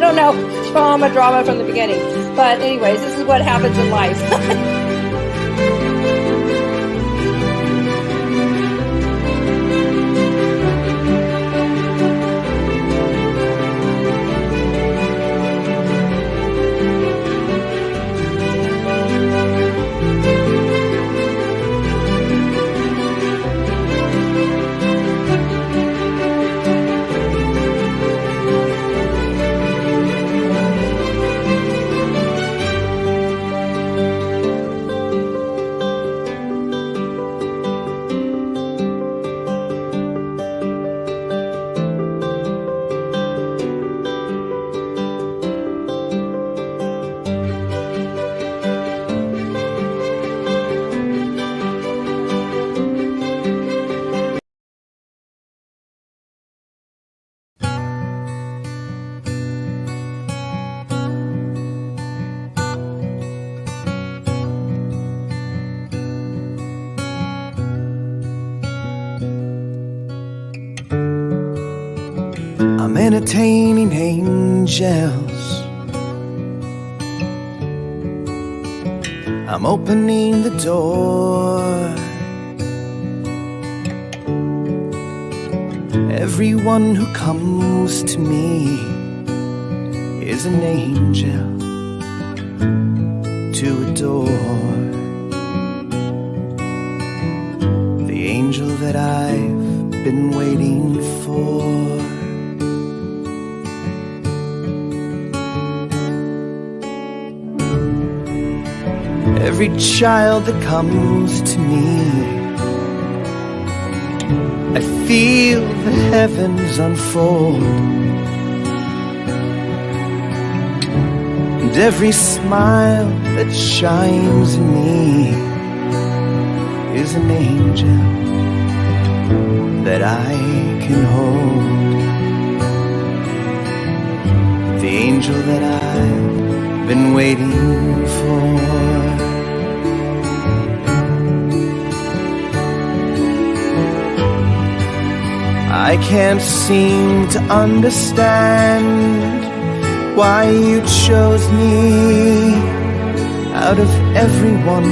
don't know, drama from the beginning. But anyways, this is what happens in life. I'm entertaining angels. I'm opening the door. Everyone who comes to me is an angel to adore. The angel that I've been waiting for. Every child that comes to me, I feel the heavens unfold, and every smile that shines in me is an angel that I can hold. The angel that I've been waiting for. I can't seem to understand why you chose me out of everyone.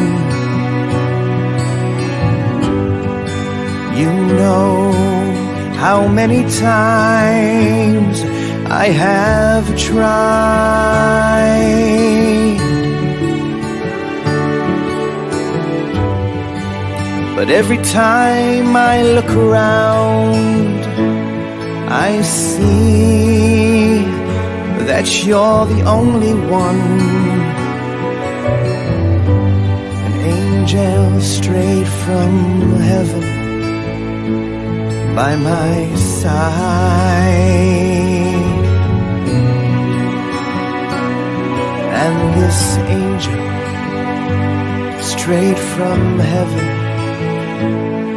You know how many times I have tried, but every time I look around, I see that you're the only one. An angel straight from heaven by my side. And this angel straight from heaven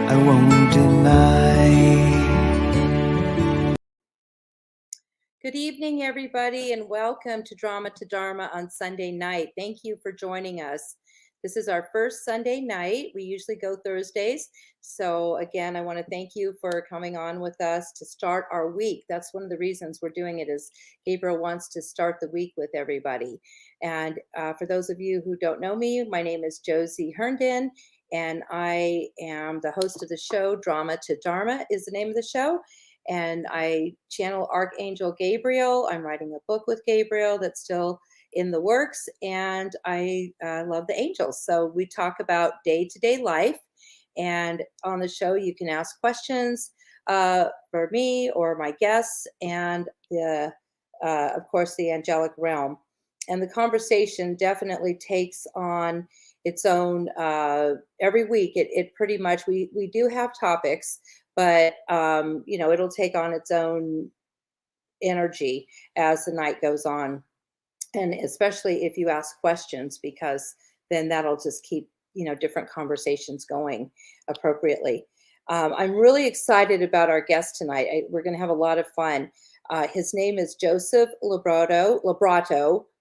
I won't deny. Good evening, everybody, and welcome to Drama to Dharma on Sunday night. Thank you for joining us. This is our first Sunday night. We usually go Thursdays. So again, I want to thank you for coming on with us to start our week. That's one of the reasons we're doing it, is Gabriel wants to start the week with everybody. And for those of you who don't know me, my name is Josie Herndon, and I am the host of the show. Drama to Dharma is the name of the show. And I channel Archangel Gabriel. I'm writing a book with Gabriel that's still in the works, and I love the angels. So we talk about day-to-day life, and on the show you can ask questions for me or my guests, and of course the angelic realm. And the conversation definitely takes on its own every week. It pretty much, we do have topics, but it'll take on its own energy as the night goes on. And especially if you ask questions, because then that'll just keep, different conversations going appropriately. I'm really excited about our guest tonight. We're going to have a lot of fun. His name is Joseph LoBrutto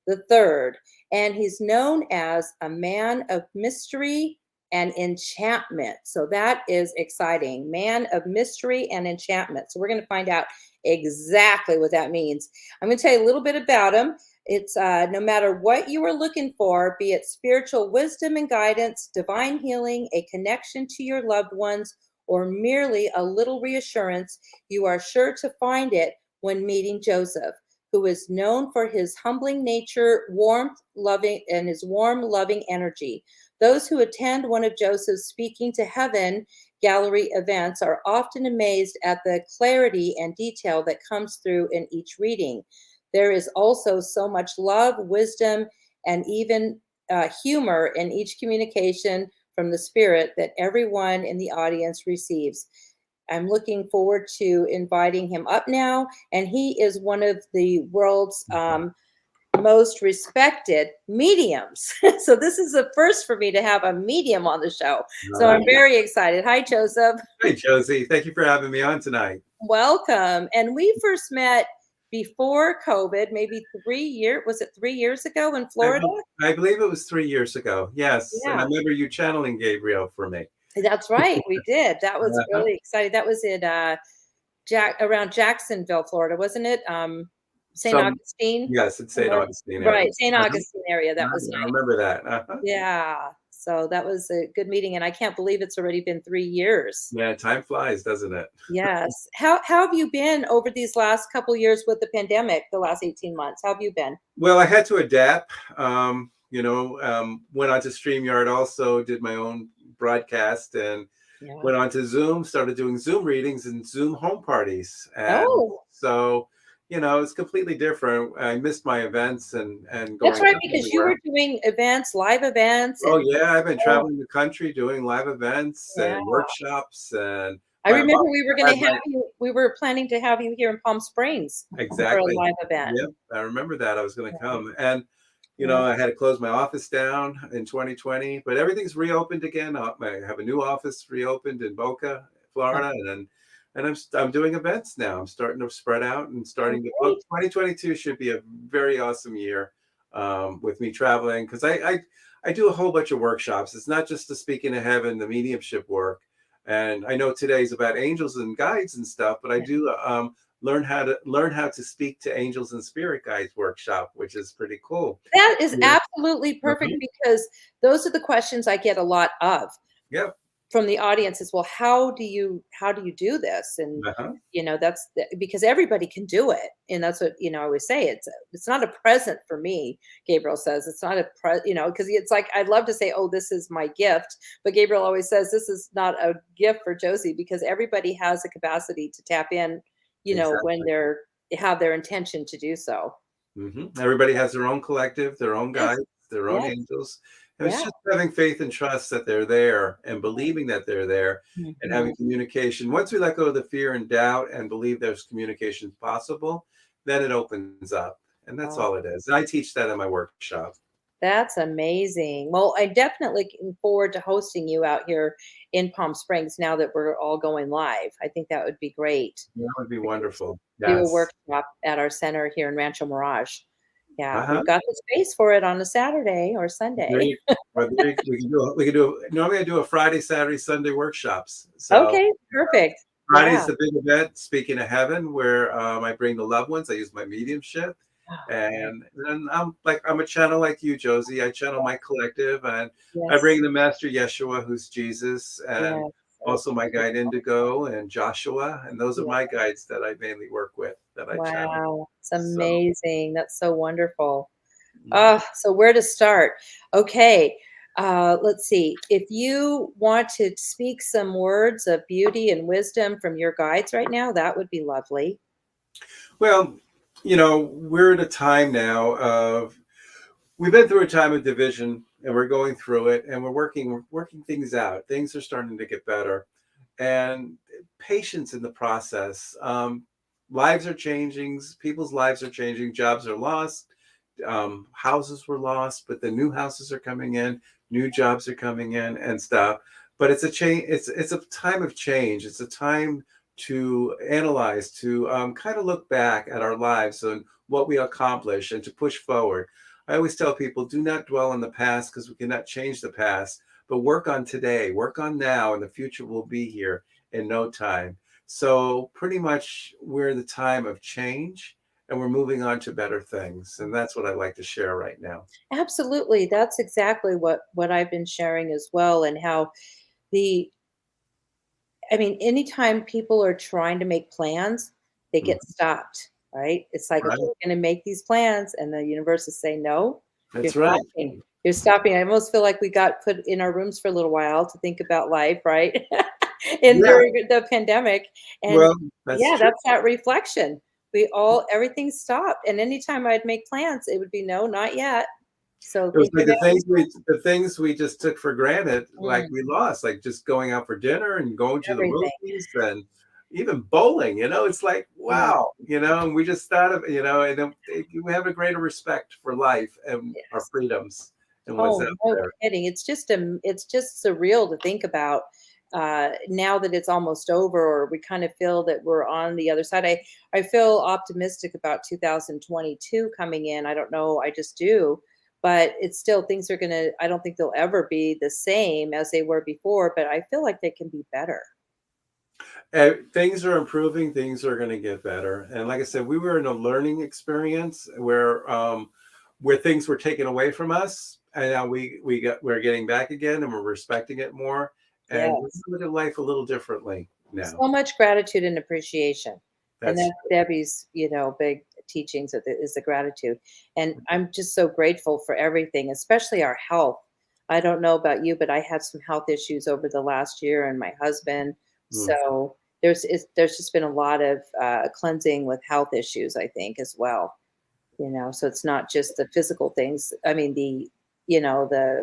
III, and he's known as a man of mystery and enchantment. So that is exciting. Man of mystery and enchantment. So we're going to find out exactly what that means. I'm going to tell you a little bit about him. It's no matter what you are looking for, be it spiritual wisdom and guidance, divine healing, a connection to your loved ones, or merely a little reassurance, you are sure to find it when meeting Joseph, who is known for his humbling nature, warmth, loving, and his warm, loving energy. Those who attend one of Joseph's Speaking to Heaven gallery events are often amazed at the clarity and detail that comes through in each reading. There is also so much love, wisdom, and even humor in each communication from the spirit that everyone in the audience receives. I'm looking forward to inviting him up now. And he is one of the world's most respected mediums. So this is the first for me to have a medium on the show. So I'm very excited. Hi, Joseph. Hey, Josie. Thank you for having me on tonight. Welcome. And we first met before COVID, maybe 3 years. Was it 3 years ago in Florida? I believe it was 3 years ago. Yes. And I Yeah, remember you channeling Gabriel for me. that's right. We did. That was Uh-huh. really exciting. That was in around Jacksonville, Florida, wasn't it? St. Some, Augustine. yes, it's St. Augustine area. Right, St. Uh-huh. Augustine area. That was I nice. remember that. Uh-huh. Yeah. So that was a good meeting, and I can't believe it's already been 3 years. Yeah, time flies, doesn't it? Yes. How have you been over these last couple years with the pandemic, the last 18 months? How have you been? Well, I had to adapt. Went on to StreamYard also, did my own broadcast and Yeah. went on to Zoom, started doing Zoom readings and Zoom home parties. And Oh, so, it's completely different. I missed my events and that's going right, out because you everywhere. were doing events, live events, Oh and yeah, I've been oh, traveling the country doing live events yeah. and workshops and I my remember we were I going had to have my you. We were planning to have you here in Palm Springs for a exactly. live event. Yep, I remember that I was going to Yeah. come, and Yeah. I had to close my office down in 2020, but everything's reopened again. I have a new office reopened in Boca, Florida, and I'm doing events now. I'm starting to spread out and Oh, starting to book. great. 2022 should be a very awesome year with me traveling because I do a whole bunch of workshops. It's not just the speaking to heaven, the mediumship work, and I know today's about angels and guides and stuff, but I do learn how to speak to angels and spirit guides workshop, which is pretty cool. That is Yeah. absolutely perfect Mhm. because those are the questions I get a lot of Yep. from the audience is, well, how do you do this? And Uh-huh. because everybody can do it. And that's what, I always say, it's not a present for me. Gabriel says it's not because it's like, I'd love to say, oh, this is my gift. But Gabriel always says this is not a gift for Josie because everybody has the capacity to tap in, when Exactly. they have their intention to do so. Everybody has their own collective, their own Yes. guides, their own Yes. angels. And it's Yeah. just having faith and trust that they're there and believing that they're there and having Mhm. communication. Once we let go of the fear and doubt and believe there's communication possible, then it opens up. And that's Oh, all it is. And I teach that in my workshop. that's amazing. Well, I'm definitely looking forward to hosting you out here in Palm Springs now that we're all going live. I think that would be great That would be for you to wonderful. do a Yes. workshop at our center here in Rancho Mirage. Yeah, Uh-huh. we've got the space for it on a Saturday or There Sunday. you well, there you we can do normally I do a Friday, Saturday, Sunday workshops. So Okay, perfect. Friday's Yeah. the big event, Speaking of Heaven, where I bring the loved ones. I use my mediumship, Oh, great. and then I'm a channel like you, Josie. I channel my collective, and I Yes. bring the Master Yeshua, who's Jesus, and Yes. also That's my guide beautiful. Indigo and Joshua, and those are Yeah. my guides that I mainly work with, that I channel. Wow. It's So. amazing. That's so wonderful. Mhm. So where to start? Okay. Let's see. If you want to speak some words of beauty and wisdom from your guides right now, that would be lovely. Well, we're at a time now of we've been through a time of division and we're going through it and we're working things out. Things are starting to get better and patience in the process. Lives are changing, people's lives are changing, jobs are lost, houses were lost, but the new houses are coming in, new jobs are coming in and stuff. But it's a change. It's a time of change. It's a time to analyze, to kind of look back at our lives and what we accomplish, and to push forward. I always tell people, do not dwell on the past because we cannot change the past, but work on today, work on now, and the future will be here in no time. So pretty much we're in the time of change, and we're moving on to better things. And that's what I'd like to share right now. Absolutely. That's exactly what I've been sharing as well, and how the I mean, anytime people are trying to make plans, they Mhm. get stopped, right? It's like, okay, Right? we're going to make these plans, and the universe is saying, no, you're That's right. stopping. You're stopping. I almost feel like we got put in our rooms for a little while to think about life, right? And Yeah. during the pandemic. And Well, that's yeah, true. that's that reflection. Everything stopped. And anytime I'd make plans, it would be no, not yet. So It was think like about the things we just took for granted, like mm, we lost, like just going out for dinner and going to the everything. movies and even bowling, it's like, Mm, wow, and we just thought of, and then we have a greater respect for life and our yes. freedoms and what's Oh, out no there. kidding. It's just surreal to think about, now that it's almost over, or we kind of feel that we're on the other side. I feel optimistic about 2022 coming in. I don't know, I just do. But it's still, things are gonna, I don't think they'll ever be the same as they were before, but I feel like they can be better. Things are improving, things are going to get better. And like I said, we were in a learning experience where things were taken away from us, and now we're getting back again, and we're respecting it more, and we Yes. look at life a little differently now. So much gratitude and appreciation. And That's that's Debbie's, big teachings is the gratitude. And I'm just so grateful for everything, especially our health. I don't know about you, but I had some health issues over the last year, and my husband. mm, So there's just been a lot of cleansing with health issues, I think, as well. So it's not just the physical things. I mean, the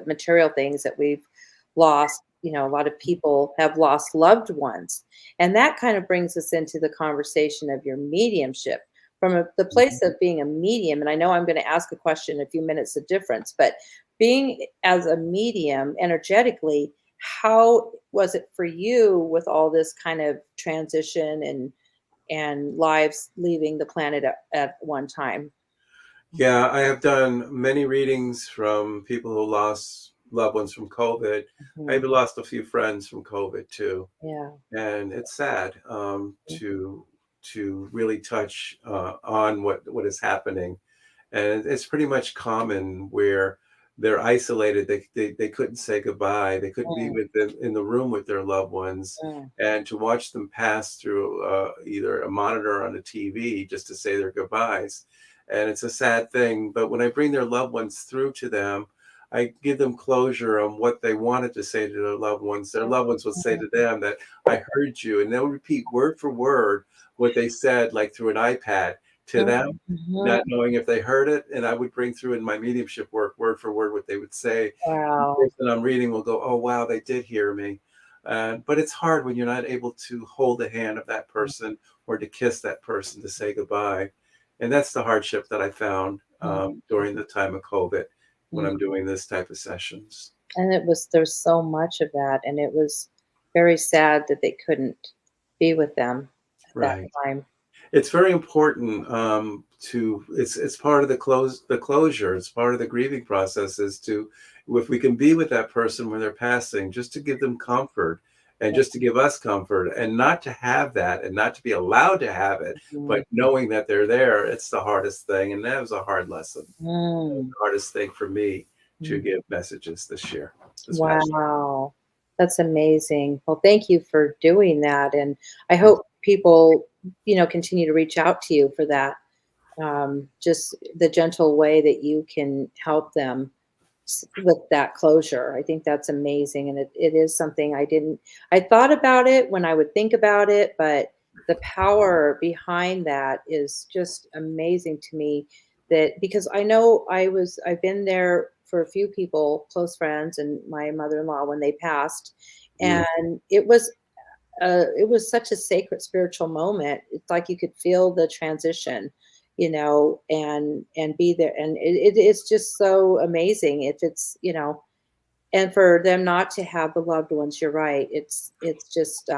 material things that we've lost. A lot of people have lost loved ones, and that kind of brings us into the conversation of your mediumship from the mhm. place of being a medium. And I know I'm going to ask a question in a few minutes, the difference, but being as a medium energetically, how was it for you with all this kind of transition and lives leaving the planet at one time? Yeah, I have done many readings from people who lost loved ones from COVID. I Mhm. even lost a few friends from COVID too. Yeah. And it's sad to really touch on what is happening, and it's pretty much common where they're isolated. They couldn't say goodbye. They couldn't be Mm, with them in the room with their loved ones, mm, and to watch them pass through either a monitor on a TV just to say their goodbyes. And it's a sad thing. But when I bring their loved ones through to them, I give them closure on what they wanted to say to their loved ones. Their loved ones will say to them that I heard you, and they'll repeat word for word what they said, like through an iPad to mm, them, mhm. not knowing if they heard it. And I would bring through in my mediumship work, word for word, what they would say. And the Wow. person I'm reading will go, "Oh, wow, they did hear me." But it's hard when you're not able to hold the hand of that person or to kiss that person to say goodbye. And that's the hardship that I found Mhm, during the time of COVID when mhm. I'm doing this type of sessions. And there's so much of that, and it was very sad that they couldn't be with them at that Right. time. It's very important to it's part of the closure. It's part of the grieving process is to if we can be with that person when they're passing, just to give them comfort and Yeah. just to give us comfort and not to have that and not to be allowed to have it, Mhm. but knowing that they're there, it's the hardest thing. And that was a hard lesson. That was Mm, the hardest thing for me to mm. give messages this year, this past Wow. That's amazing. Well, thank you for doing that, and I year. hope people, continue to reach out to you for that. Just the gentle way that you can help them with that closure. I think that's amazing. And it is something I thought about it when I would think about it, but the power behind that is just amazing to me, that because I know I've been there for a few people, close friends and my mother-in-law when they passed. Mm. And it was such a sacred spiritual moment. It's like you could feel the transition, and be there. And it's just so amazing if and for them not to have the loved ones. You're right. It's just,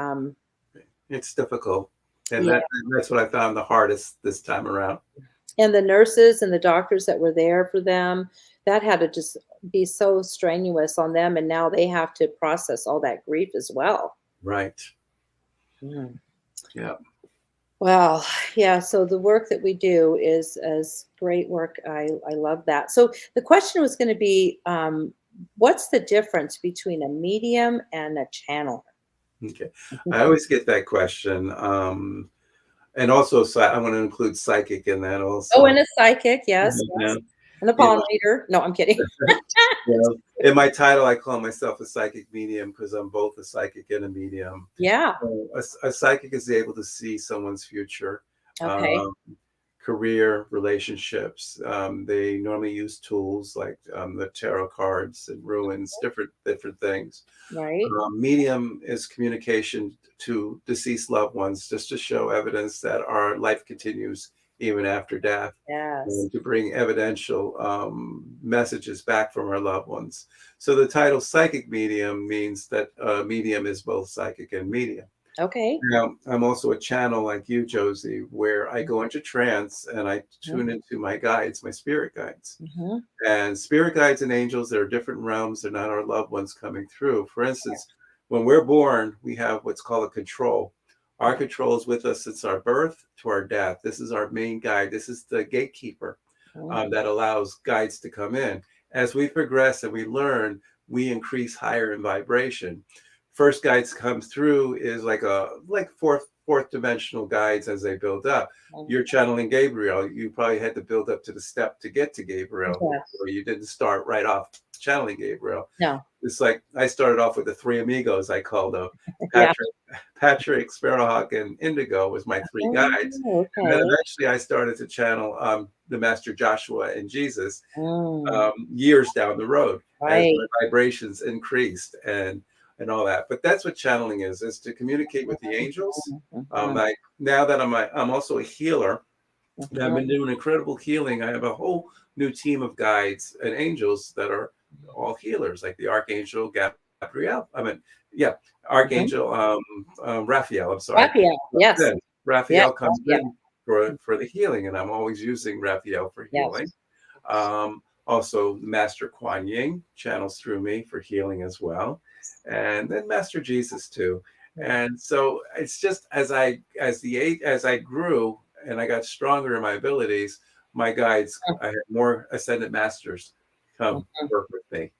It's difficult. And yeah. that's what I found the hardest this time around. And the nurses and the doctors that were there for them, that had to just be so strenuous on them, and now they have to process all that grief as well. Right. Mm. Yeah. Well, yeah, so the work that we do is great work. I love that. So the question was going to be, what's the difference between a medium and a channeler? Okay. I always get that question. And also, I want to include psychic in that Oh, also. and a psychic, yes, You yes. know, And a in palm reader. No, I'm kidding. in my title, I call myself a psychic medium because I'm both a psychic and a medium. Yeah. So a psychic is able to see someone's future, Okay. um, career, relationships. They normally use tools like the tarot cards and ruins, different things. Right. Medium is communication to deceased loved ones, just to show evidence that our life continues even after death, Yes. and to bring evidential messages back from our loved ones. So the title psychic medium means that medium is both psychic and medium. Okay. Now, I'm also a channel like you, Josie, where I go into trance and I tune into my guides, my spirit guides. Mm-hmm. And spirit guides and angels, there are different realms. They're not our loved ones coming through. For instance, when we're born, we have what's called a control. Our control is with us since our birth to our death. This is our main guide. This is the gatekeeper that allows guides to come in. As we progress and we learn, we increase higher in vibration. First guides come through is like fourth dimensional guides as they build up. You're channeling Gabriel. You probably had to build up to the step to get to Gabriel, Yes. or you didn't start right off channeling Gabriel. No. It's like I started off with the three amigos, I called them. Yeah. Patrick, Sparrowhawk, and Indigo was my three guides. Oh, And then okay. eventually I started to channel the Master Joshua and Jesus Mm, years down the road as right. my vibrations increased and all that. But that's what channeling is to communicate with the angels. Mhm, Like now that I'm also a healer, and I've mhm, been doing incredible healing. I have a whole new team of guides and angels that are all healers, like the Archangel Gabriel. Yeah, mhm. Archangel Raphael. I'm sorry, Raphael. Yes. then Yes. Raphael comes Yeah. in for the healing, and I'm always using Raphael for healing. Yes. Also, Master Kuan Yin channels through me for healing as well, and then Master Jesus too. And so it's just as I grew and I got stronger in my abilities, my guides, I had more ascended masters come Mhm. work with me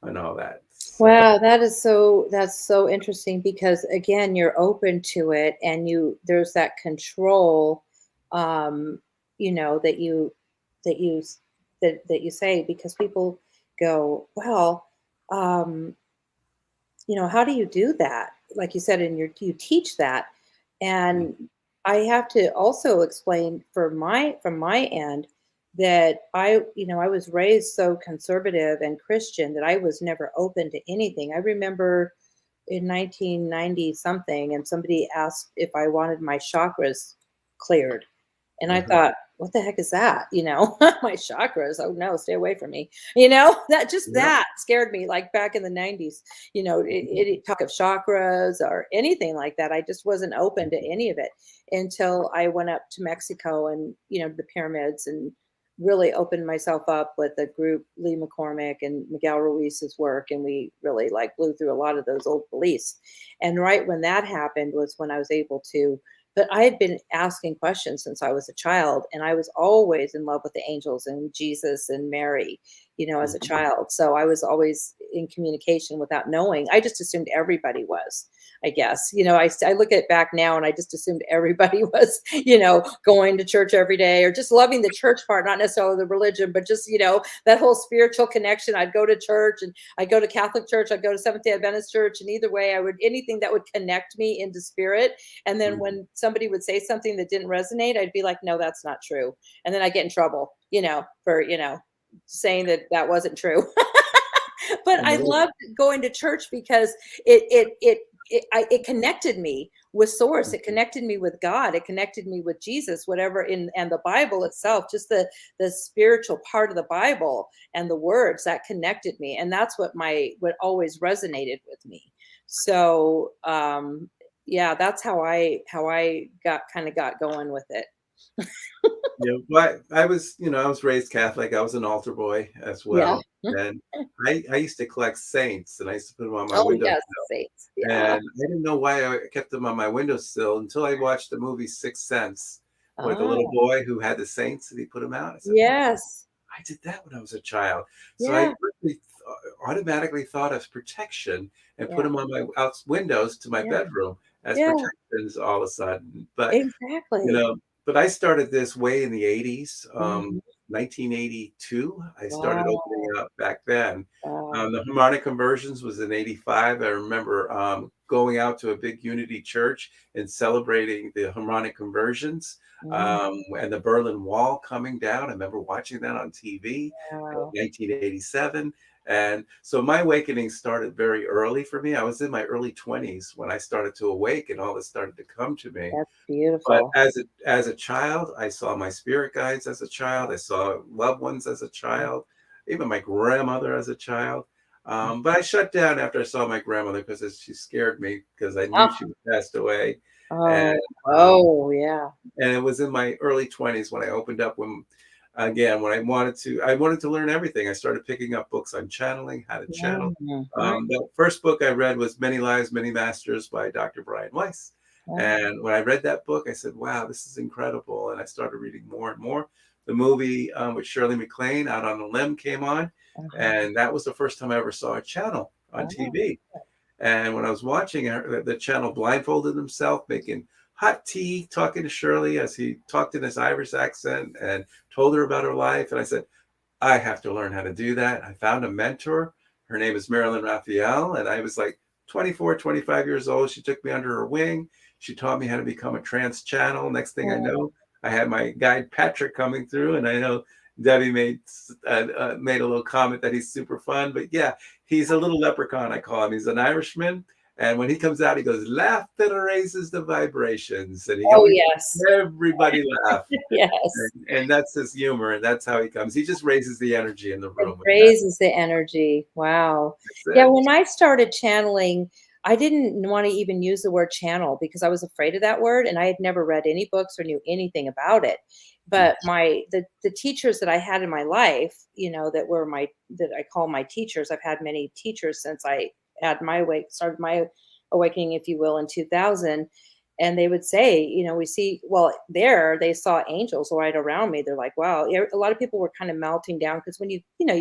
and all that. So Wow, that's so interesting because again, you're open to it and there's that control, um, that that you s- that you say because people go, well, um, how do you do that? Like you said, and you teach that. And I have to also explain from my end that I was raised so conservative and Christian that I was never open to anything. I remember in 1990 something, and somebody asked if I wanted my chakras cleared. And I mhm, thought, what the heck is that? My chakras. Oh no, stay away from me. yeah, That scared me like back in the 90s. Talk of chakras or anything like that. I just wasn't open to any of it until I went up to Mexico and, the pyramids and really opened myself up with the group Lee McCormick and Miguel Ruiz's work. And we really like blew through a lot of those old beliefs. And right when that happened was when I was able to but I had been asking questions since I was a child, and I was always in love with the angels and Jesus and Mary, as a mhm, child. So I was always in communication without knowing. I just assumed everybody was, I guess. I look at it back now and I just assumed everybody was, going to church every day or just loving the church part, not necessarily the religion, but just, that whole spiritual connection. I'd go to church and I'd go to Catholic church, I'd go to Seventh day Adventist church. And either way, anything that would connect me into spirit and then mhm, when somebody would say something that didn't resonate, I'd be like, no, that's not true. And then I get in trouble, for, saying that that wasn't true. But I mhm, loved going to church because it connected me with source. It connected me with God. It connected me with Jesus, whatever and the Bible itself, just the spiritual part of the Bible and the words that connected me. And that's what always resonated with me. So yeah, that's how I got going with it. Yeah, but I was, I was raised Catholic. I was an altar boy as Yeah. well, and I used to collect saints, and I used to put them on my Oh, window. yes, saints. And Yeah. I didn't know why I kept them on my windowsill until I watched the movie Sixth Sense with the little Ah, boy who had the saints and he put them out. I said, "Oh, yes. I did that when I was a child." So I Yeah. really automatically thought of protection and put Yeah. them on my out windows to my Yeah. bedroom as Yeah. protections all of a sudden. But you Exactly. know, but I started this way in the 80s, Mhm. 1982. I started opening Wow. up back then. Wow. The harmonic conversions was in 85. I remember going out to a big unity church and celebrating the harmonic conversions Mm, and the Berlin Wall coming down. I remember watching that on TV in wow. 1987. And so my awakening started very early for me. I was in my early 20s when I started to awake and all this started to come to me. That's But beautiful. as a child, I saw my spirit guides as a child. I saw loved ones as a child, even my grandmother as a child. But I shut down after I saw my grandmother because she scared me because I knew Oh, she passed away. And oh, um, oh, yeah. and it was in my early 20s when I opened up when I wanted to learn everything. I started picking up books on channeling, how to channel. Mm, right. The first book I read was Many Lives, Many Masters by Dr. Brian Weiss. Wow. And when I read that book, I said, wow, this is incredible. And I started reading more and more. The movie with Shirley MacLaine, Out on a Limb, came on. Uh-huh. And that was the first time I ever saw a channel on Oh, TV. And when I was watching her, the channel blindfolded himself, making hot tea, talking to Shirley as he talked in his Irish accent and told her about her life. And I said, I have to learn how to do that. I found a mentor. Her name is Marilyn Raphael. And I was like 24, 25 years old. She took me under her wing. She taught me how to become a trance channel. Next thing I oh, know, I had my guide Patrick coming through. And I know Debbie made a little comment that he's super fun. But yeah, he's a little leprechaun, I call him. He's an Irishman. And when he comes out, he goes, laughter raises the vibrations. And he oh, always yes. makes everybody laugh. Yes. And that's his humor, and that's how he comes. He just raises the energy in the It room with that. raises the energy. Wow. That's Yeah, it. when I started channeling, I didn't want to even use the word channel because I was afraid of that word and I had never read any books or knew anything about it. Mm, But the teachers that I had in my life, that were that I call my teachers. I've had many teachers since I started my awakening, if you will, in 2000. And they would say, we see, well, there they saw angels right around me. They're like, wow. A lot of people were kind of melting down because when you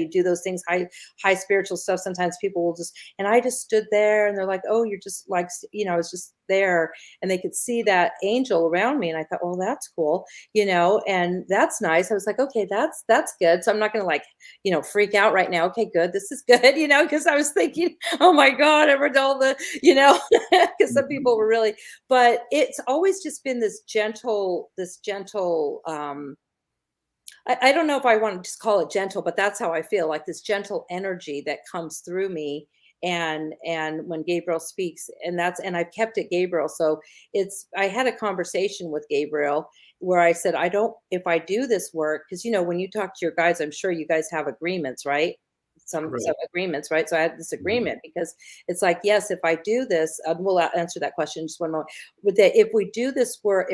do those things, high spiritual stuff, sometimes people will just, and I just stood there and they're like, oh, you're just like, it's just there. And they could see that angel around me. And I thought, well, that's cool, and that's nice. I was like, okay, that's good. So I'm not going to like, freak out right now. Okay, good. This is good, because I was thinking, oh my God, I read all the, because some people were really, but it's always just been this gentle, I don't know if I want to just call it gentle, but that's how I feel, like this gentle energy that comes through me. And when Gabriel speaks, and I've kept it Gabriel. So I had a conversation with Gabriel where I said, I don't, if I do this work, because when you talk to your guys, I'm sure you guys have agreements, right? Some correct. agreements, right? So I had this Mhm. agreement because it's like, yes, if I do this, we'll answer that question in just one moment. But that if I do this work,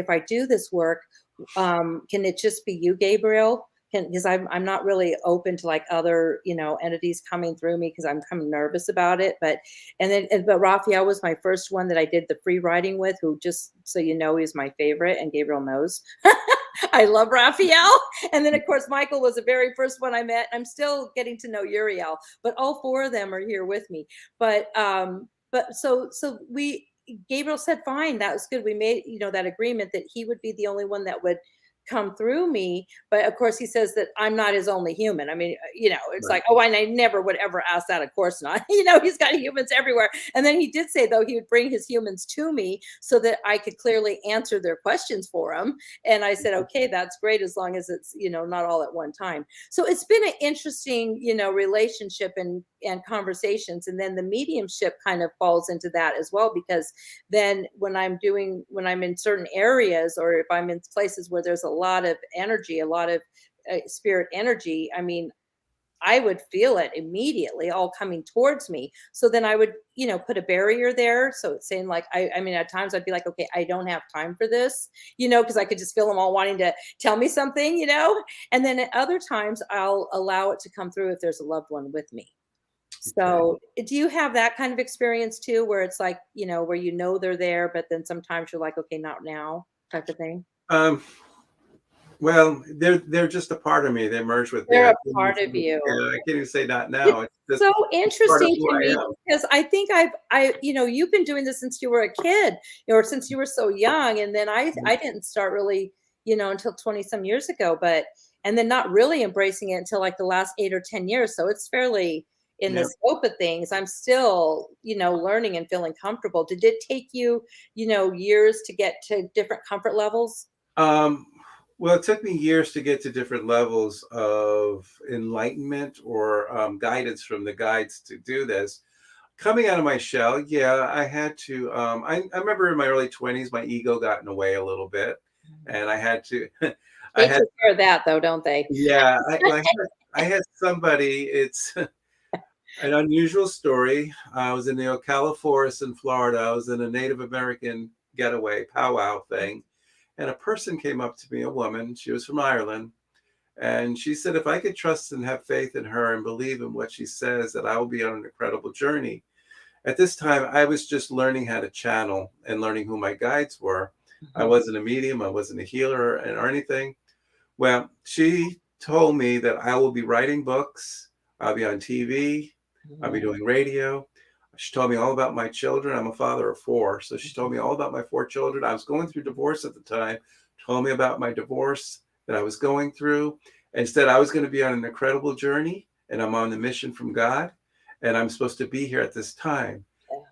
can it just be you, Gabriel? Because I'm not really open to like other entities coming through me because I'm kind of nervous about it. But Raphael was my first one that I did the free writing with, who, just so you know, he's my favorite, and Gabriel knows. I love Raphael. And then of course Michael was the very first one I met. I'm still getting to know Uriel, but all four of them are here with me. But we Gabriel said, fine, that was good. We made, that agreement that he would be the only one that would come through me. But of course, he says that I'm not his only human. I mean, it's Right. like, oh, and I never would ever ask that. Of course not. He's got humans everywhere. And then he did say, though, he would bring his humans to me so that I could clearly answer their questions for him. And I said, okay, that's great, as long as it's, not all at one time. So it's been an interesting, relationship and conversations. And then the mediumship kind of falls into that as well, because then when I'm in certain areas, or if I'm in places where there's a lot of energy, a lot of spirit energy, I mean, I would feel it immediately all coming towards me. So then I would, put a barrier there. So it's saying like, I mean, at times I'd be like, okay, I don't have time for this, because I could just feel them all wanting to tell me something, and then at other times I'll allow it to come through if there's a loved one with me. Okay. So do you have that kind of experience too, where it's like, where they're there, but then sometimes you're like, okay, not now type of thing? Um, well, they're just a part of me. They merge with me. They're I a can't even part say, of you. yeah, I can't even say not It's now. It's just so it's part of interesting who to I me am. because I think you've been doing this since you were a kid, or since you were so young. And then I didn't start really, until 20 some years ago, and then not really embracing it until like the last 8 or 10 years. So it's fairly in the Yeah. scope of things. I'm still, learning and feeling comfortable. Did it take you, years to get to different comfort levels? Um, well, it took me years to get to different levels of enlightenment or guidance from the guides to do this. Coming out of my shell, yeah, I had to. I remember in my early 20s, my ego got in the way a little bit, and I had to. I They had, take care of that though, don't they? yeah, I had somebody. It's an unusual story. I was in the Ocala Forest in Florida. I was in a Native American getaway powwow thing, and a person came up to me, a woman. She was from Ireland, and she said, if I could trust and have faith in her and believe in what she says, that I will be on an incredible journey. At this time, I was just learning how to channel and learning who my guides were. I Mhm, wasn't a medium, I wasn't a healer or anything. Well, she told me that I will be writing books, I'll be on TV, I'll be mhm, doing radio. She told me all about my children. I'm a father of four. So she told me all about my four children. I was going through divorce at the time, told me about my divorce that I was going through, and said I was going to be on an incredible journey and I'm on a mission from God and I'm supposed to be here at this time.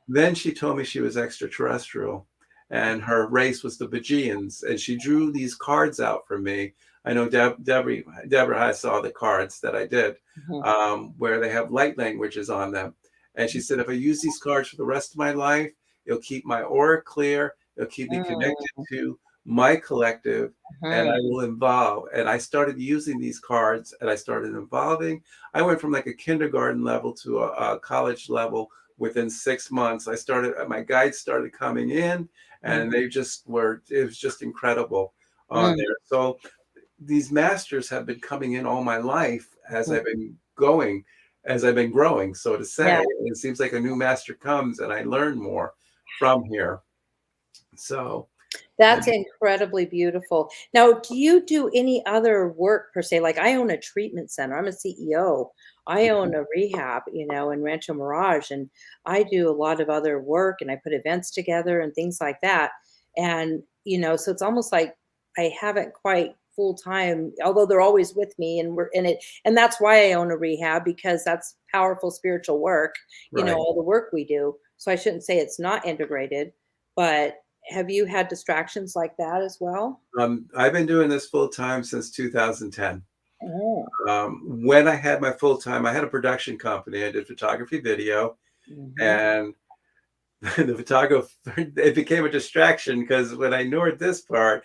Then she told me she was extraterrestrial and her race was the Bajians. And she drew these cards out for me. I know Deborah saw the cards that I did, mhm, where they have light languages on them. And she said, if I use these cards for the rest of my life, it'll keep my aura clear. It'll keep me connected mhm, to my collective and I mhm, will involve. And I started using these cards and I started involving. I went from like a kindergarten level to a college level within 6 months. My guides started coming in and mhm, they just were, it was just incredible on mhm, there. So these masters have been coming in all my life as mhm. I've been going, as I've been growing, so to say. Yeah. And it seems like a new master comes and I learn more from here. So, That's incredibly beautiful. Now, do you do any other work per se? Like I own a treatment center. I'm a CEO. I own a rehab, in Rancho Mirage, and I do a lot of other work and I put events together and things like that. And, so it's almost like I haven't quite full time, although they're always with me and we're in it. And that's why I own a rehab because that's powerful spiritual work, right. all the work we do. So I shouldn't say it's not integrated, but have you had distractions like that as well? I've been doing this full time since 2010. Oh. When I had my full time, I had a production company. I did photography, video, Mhm. and the photographer, it became a distraction because when I ignored this part,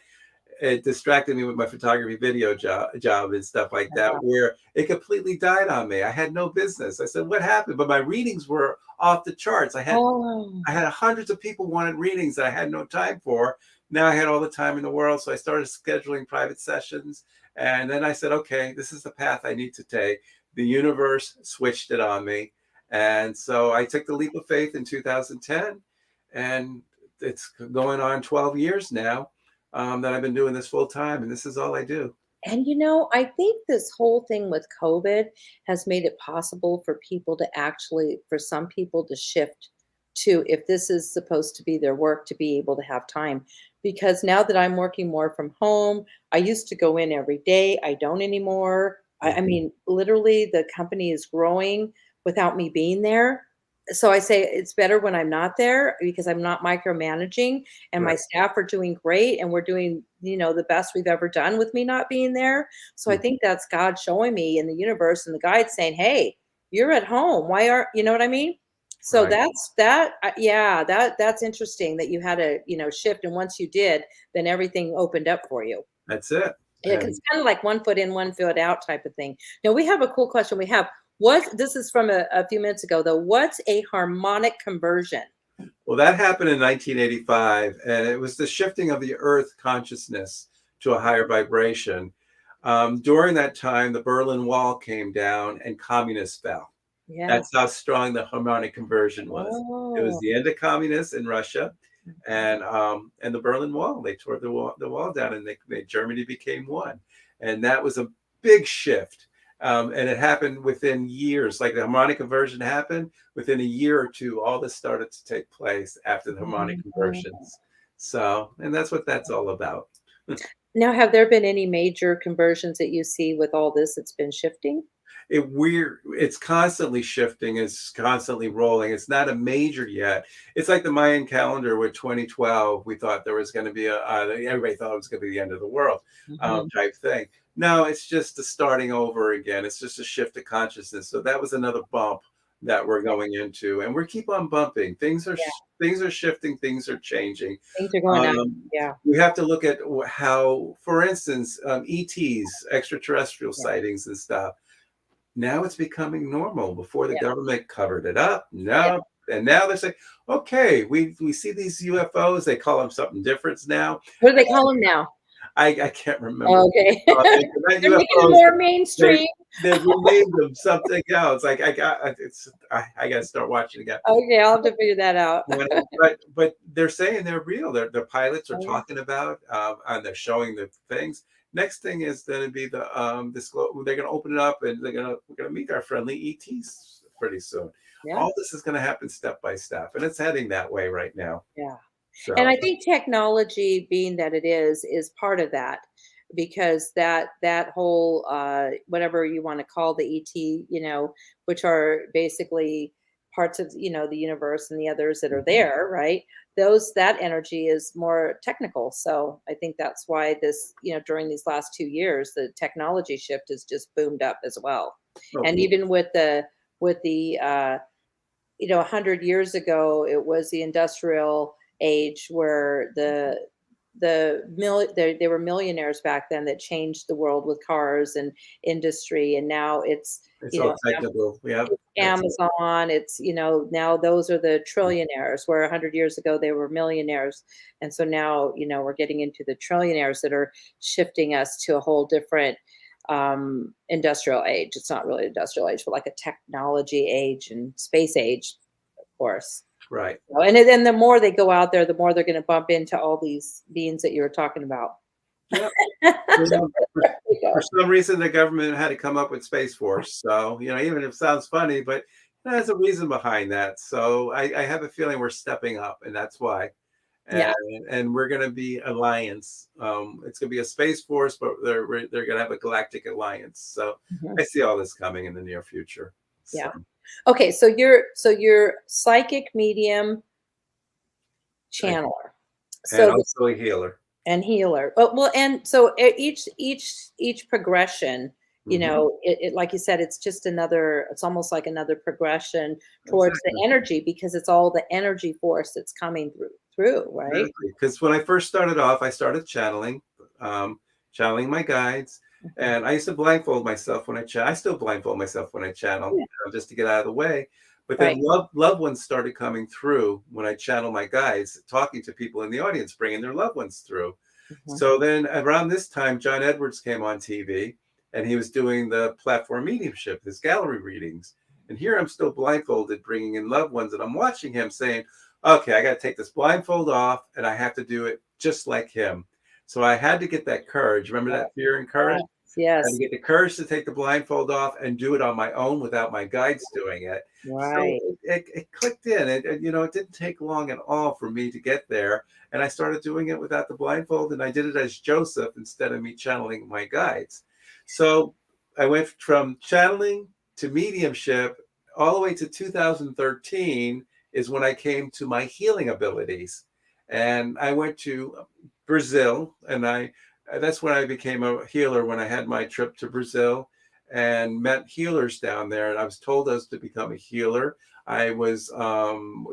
it distracted me with my photography video job and stuff like that, Yeah. where it completely died on me. I had no business. I said, what happened? But my readings were off the charts. Oh. I had hundreds of people wanted readings that I had no time for. Now I had all the time in the world. So I started scheduling private sessions. And then I said, okay, this is the path I need to take. The universe switched it on me. And so I took the leap of faith in 2010. And it's going on 12 years now that I've been doing this full time. And this is all I do. And I think this whole thing with COVID has made it possible for people to actually, for some people to shift to, if this is supposed to be their work, to be able to have time. Because now that I'm working more from home, I used to go in every day. I don't anymore. I Mhm. mean, literally, the company is growing without me being there. So I say it's better when I'm not there because I'm not micromanaging and Right. my staff are doing great and we're doing, the best we've ever done with me not being there. So I Mhm. think that's God showing me in the universe and the guide saying, "Hey, you're at home. Why aren't you know what I mean?" So Right. yeah, that's interesting that you had a, shift and once you did, then everything opened up for you. That's it. Yeah, 'cause it's kinda like 1 foot in, 1 foot out type of thing. Now we have a cool question. We have what this is from a few minutes ago, though. What's a harmonic conversion? Well, that happened in 1985, and it was the shifting of the Earth consciousness to a higher vibration. During that time, the Berlin Wall came down and communists fell. Yeah. That's how strong the harmonic conversion was. It was Oh. the end of communists in Russia, and the Berlin Wall. They tore the wall down, and they made Germany became one, and that was a big shift. And it happened within years. Like the harmonic conversion happened within a year or two. All this started to take place after the harmonic Mhm. conversions. So, and that's what that's all about. Now, have there been any major conversions that you see with all this that's been shifting? It's constantly shifting, it's constantly rolling. It's not a major yet. It's like the Mayan calendar with 2012. We thought there was going to be everybody thought it was going to be the end of the world, Mhm. type thing. No, it's just the starting over again. It's just a shift of consciousness. So that was another bump that we're Yeah, going into, and we're keep on bumping. yeah. Things are shifting, things are changing. Things are going up. um, Yeah, we have to look at how, for instance, ETs, extraterrestrial yeah, sightings and stuff. Now it's becoming normal. Before the yeah, government covered it up. yeah. No. And now they're saying, okay, we see these UFOs. They call them something different now. What do they call them now? I can't remember. Okay. Not They're making them UFOs. more They mainstream. they renamed them something else. Like I got to start watching again. Okay, I'll have to figure that out. But they're saying they're real. The pilots are Oh, yeah. talking about, and they're showing the things. Next thing is going to be the they're going to open it up, and we're going to meet our friendly ETs pretty soon. Yeah, All this is going to happen step by step, and it's heading that way right now. yeah. And So I think technology, being that it is part of that, because that whole whatever you want to call the ET, which are basically parts of the universe and the others that are there, right? That energy is more technical. So I think that's why this, during these last 2 years, the technology shift has just boomed up as well. And oh, even with the 100 years ago, it was the industrial age where they were millionaires back then that changed the world with cars and industry, and now it's it's you all know technical. Yeah, that's it. Amazon. It's now those are the trillionaires, where 100 years ago they were millionaires, and so now we're getting into the trillionaires that are shifting us to a whole different industrial age. It's not really industrial age, but like a technology age and space age, of course. Right. And then the more they go out there, the more they're going to bump into all these beings that you were talking about. Yeah. There Yeah. you For go. some reason, the government had to come up with Space Force. So, even if it sounds funny, but there's a reason behind that. So I have a feeling we're stepping up, and that's why. Yeah, And and we're going to be alliance. It's going to be a Space Force, but they're going to have a galactic alliance. So mhm, I see all this coming in the near future. So yeah. Okay, so you're psychic medium I, channeler. and So this also a healer. and healer. Well, and so each progression, Hmm. it like you said, it's just another. It's almost like another progression towards the Exactly. energy, because it's all the energy force that's coming through, right? Exactly. Because when I first started off, I started um, channeling my guides, Mhm. and I used to blindfold myself when I channel. I still blindfold myself when I channel, Yeah, just to get out of the way. But then right. loved ones started coming through when I channel my guides, talking to people in the audience, bringing their loved ones through. Mhm. So then around this time, John Edwards came on TV, and he was doing the platform mediumship, his gallery readings. And here I'm still blindfolded, bringing in loved ones, and I'm watching him saying, okay, I got to take this blindfold off, and I have to do it just like him. So I had to get that courage. Remember Right. that fear and courage? Yes. I had to Yes. get the courage to take the blindfold off and do it on my own without my guides doing it. So Right. it clicked in. It didn't take long at all for me to get there. And I started doing it without the blindfold, and I did it as Joseph instead of me channeling my guides. So I went from channeling to mediumship all the way to 2013 is when I came to my healing abilities. And I went to Brazil, and that's when I became a healer, when I had my trip to Brazil and met healers down there. And I was told I was to become a healer. I was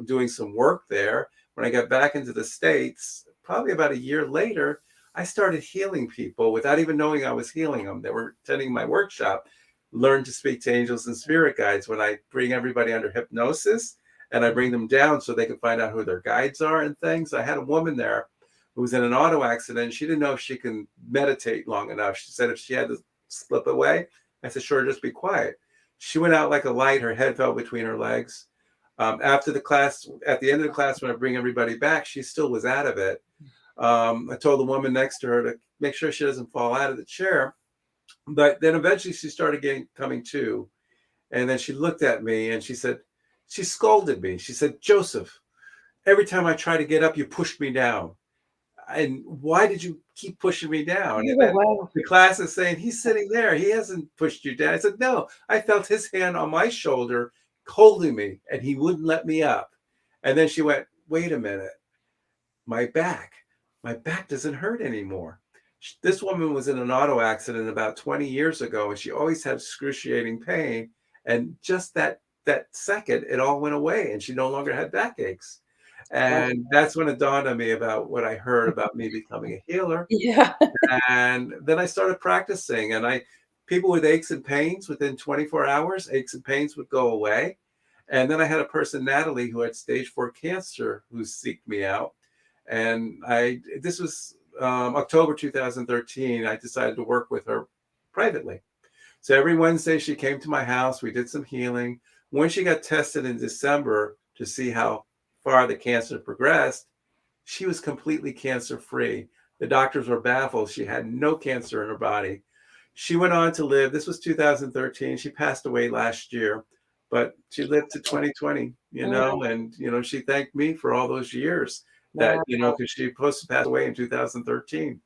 doing some work there. When I got back into the States, probably about a year later, I started healing people without even knowing I was healing them. They were attending my workshop, Learn to Speak to Angels and Spirit Guides, when I bring everybody under hypnosis and I bring them down so they can find out who their guides are and things. I had a woman there who was in an auto accident. She didn't know if she can meditate long enough. She said if she had to slip away, I said, sure, just be quiet. She went out like a light. Her head fell between her legs. After the class, at the end of the class, when I bring everybody back, she still was out of it. I told the woman next to her to make sure she doesn't fall out of the chair. But then eventually she started coming to. And then she looked at me and she said, she scolded me. She said, Joseph, every time I try to get up, you pushed me down. And why did you keep pushing me down? And then the class is saying, he's sitting there. He hasn't pushed you down. I said, no, I felt his hand on my shoulder holding me and he wouldn't let me up. And then she went, wait a minute, my back doesn't hurt anymore. This woman was in an auto accident about 20 years ago and she always had excruciating pain. And just that second, it all went away and she no longer had backaches. And that's when it dawned on me about what I heard about me becoming a healer. Yeah. And then I started practicing, and people with aches and pains within 24 hours, aches and pains would go away. And then I had a person, Natalie, who had stage 4 cancer, who seeked me out. And this was October 2013. I decided to work with her privately. So every Wednesday she came to my house. We did some healing. When she got tested in December to see how far the cancer progressed, she was completely cancer-free. The doctors were baffled. She had no cancer in her body. She went on to live. This was 2013. She passed away last year, but she lived to 2020, and, she thanked me for all those years that, because she was supposed to pass away in 2013.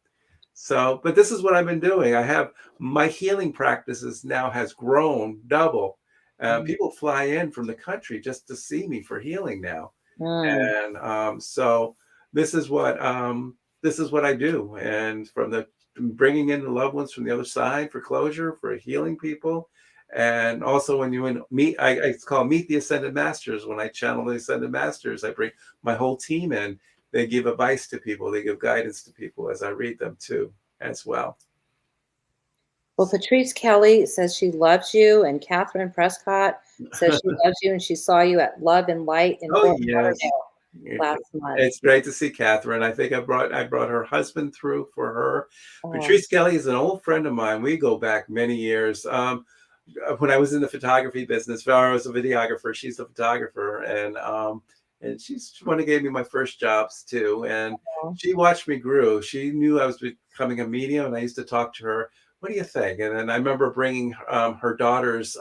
So, but this is what I've been doing. I have my healing practices now has grown double. People fly in from the country just to see me for healing now. And so this is what I do. And from bringing in the loved ones from the other side for closure, for healing people. And also when you meet, it's called Meet the Ascended Masters. When I channel the Ascended Masters, I bring my whole team in. They give advice to people. They give guidance to people as I read them too, as well. Well, Patrice Kelly says she loves you, and Catherine Prescott says she loves you, and she saw you at Love and Light in Fort Lauderdale last month. It's great to see Catherine. I think I brought her husband through for her. Patrice Kelly is an old friend of mine. We go back many years. When I was in the photography business, I was a videographer. She's a photographer, and she's the one who gave me my first jobs too. And she watched me grow. She knew I was becoming a medium, and I used to talk to her. What do you think? And then I remember bringing her daughter's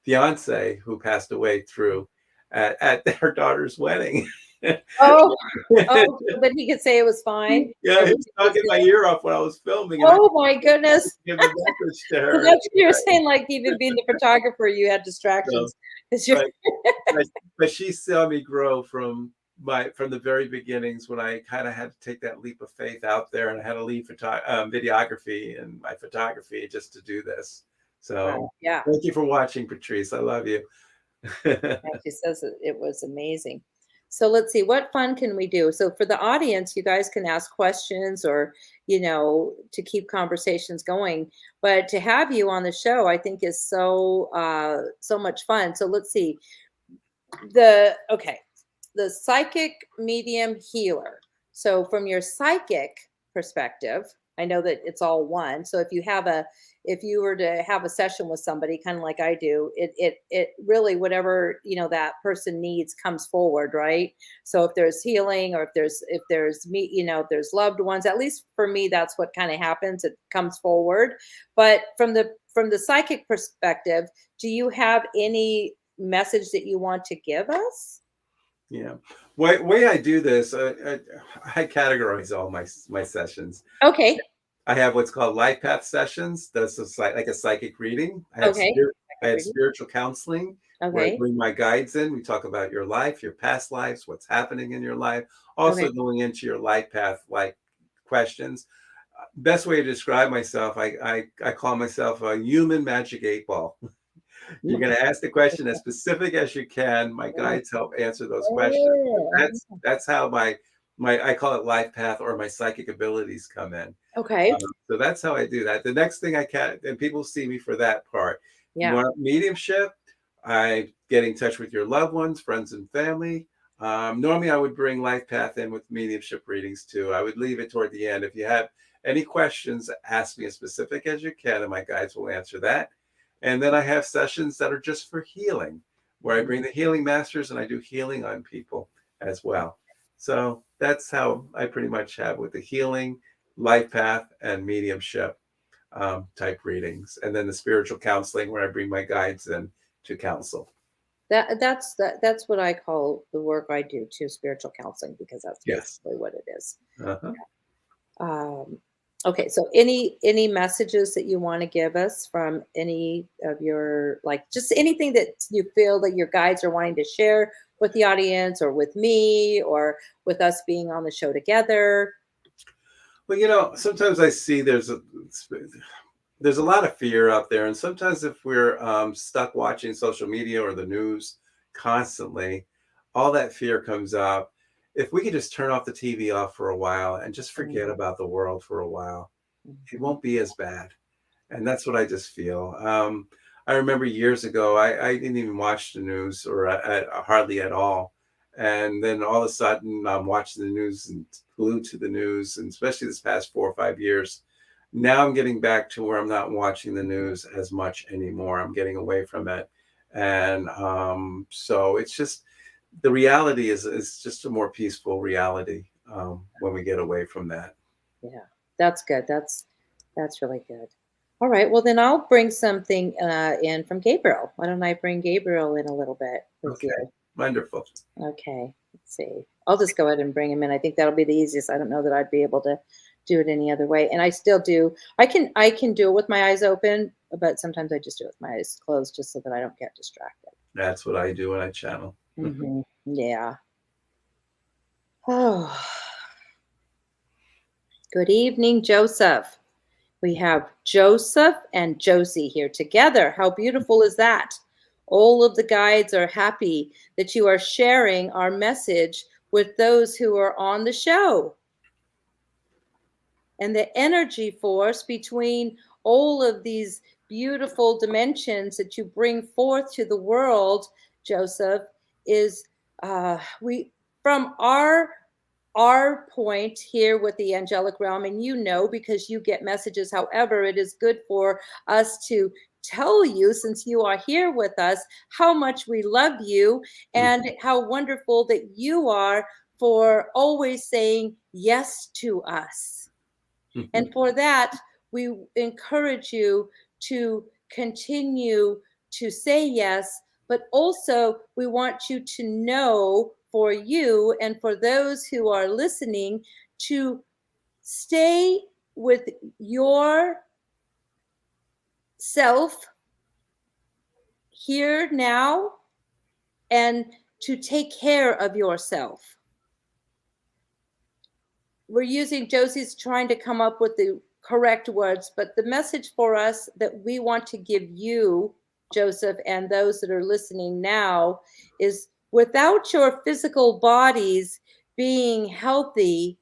fiance, who passed away, through at her daughter's wedding. But he could say it was fine. Yeah, he was talking my ear off when I was filming. Oh my goodness! Give the message to her. That's what you were saying. Like even being the photographer, you had distractions. But she saw me grow from the very beginnings, when I kind of had to take that leap of faith out there, and I had to leave videography and my photography just to do this. So thank you for watching, Patrice. I love you. She says it was amazing. So let's see, what fun can we do? So for the audience, you guys can ask questions or, to keep conversations going. But to have you on the show, I think is so much fun. So let's see. The psychic medium healer. So from your psychic perspective, I know that it's all one. So if you were to have a session with somebody, kind of like I do, it really, whatever, that person needs comes forward, right? So if there's healing, or if there's if there's loved ones, at least for me, that's what kind of happens. It comes forward. But from the psychic perspective, do you have any message that you want to give us? Yeah. Way I do this, I categorize all my sessions. Okay. I have what's called life path sessions. That's like a psychic reading. I have spiritual counseling. Where I bring my guides in. We talk about your life, your past lives, what's happening in your life. Also going into your life path, like questions. Best way to describe myself, I call myself a human magic 8-ball. You're going to ask the question as specific as you can. My guides help answer those questions. That's how I call it life path, or my psychic abilities come in. Okay. So that's how I do that. The next thing I can, and people see me for that part. You Yeah. want mediumship? I get in touch with your loved ones, friends, and family. Normally, I would bring life path in with mediumship readings too. I would leave it toward the end. If you have any questions, ask me as specific as you can, and my guides will answer that. And then I have sessions that are just for healing, where I bring the healing masters and I do healing on people as well. So that's how I pretty much have with the healing, life path, and mediumship type readings, and then the spiritual counseling where I bring my guides in to counsel. That's what I call the work I do too, spiritual counseling, because that's Yes. basically what it is. Uh-huh. Um, okay, so any messages that you want to give us from any of your, like, just anything that you feel that your guides are wanting to share with the audience, or with me, or with us being on the show together? Well, sometimes I see there's a lot of fear out there, and sometimes if we're stuck watching social media or the news constantly, all that fear comes up. If we could just turn off the TV off for a while and just forget Mhm, about the world for a while, it mhm, won't be as bad. And that's what I just feel. I remember years ago, I didn't even watch the news, or hardly at all. And then all of a sudden, I'm watching the news and glued to the news, and especially this past 4 or 5 years. Now I'm getting back to where I'm not watching the mhm. news as much anymore. I'm getting away from it. And so it's just the reality is just a more peaceful reality when we get away from that. Yeah, that's good. That's really good. All right. Well, then I'll bring something in from Gabriel. Why don't I bring Gabriel in a little bit with Okay, you? wonderful. Okay. Let's see. I'll just go ahead and bring him in. I think that'll be the easiest. I don't know that I'd be able to do it any other way. And I still do. I can do it with my eyes open, but sometimes I just do it with my eyes closed, just so that I don't get distracted. That's what I do when I channel. Yeah. Oh, good evening, Joseph. We have Joseph and Josie here together. How beautiful is that? All of the guides are happy that you are sharing our message with those who are on the show. And the energy force between all of these beautiful dimensions that you bring forth to the world, Joseph, is we from our point here with the angelic realm, and because you get messages. However, it is good for us to tell you, since you are here with us, how much we love you and how wonderful that you are for always saying yes to us. And for that, we encourage you to continue to say yes, but also we want you to know, for you and for those who are listening, to stay with your self here now, and to take care of yourself. We're using Josie's trying to come up with the correct words, but the message for us that we want to give you, Joseph, and those that are listening now, is without your physical bodies being healthy,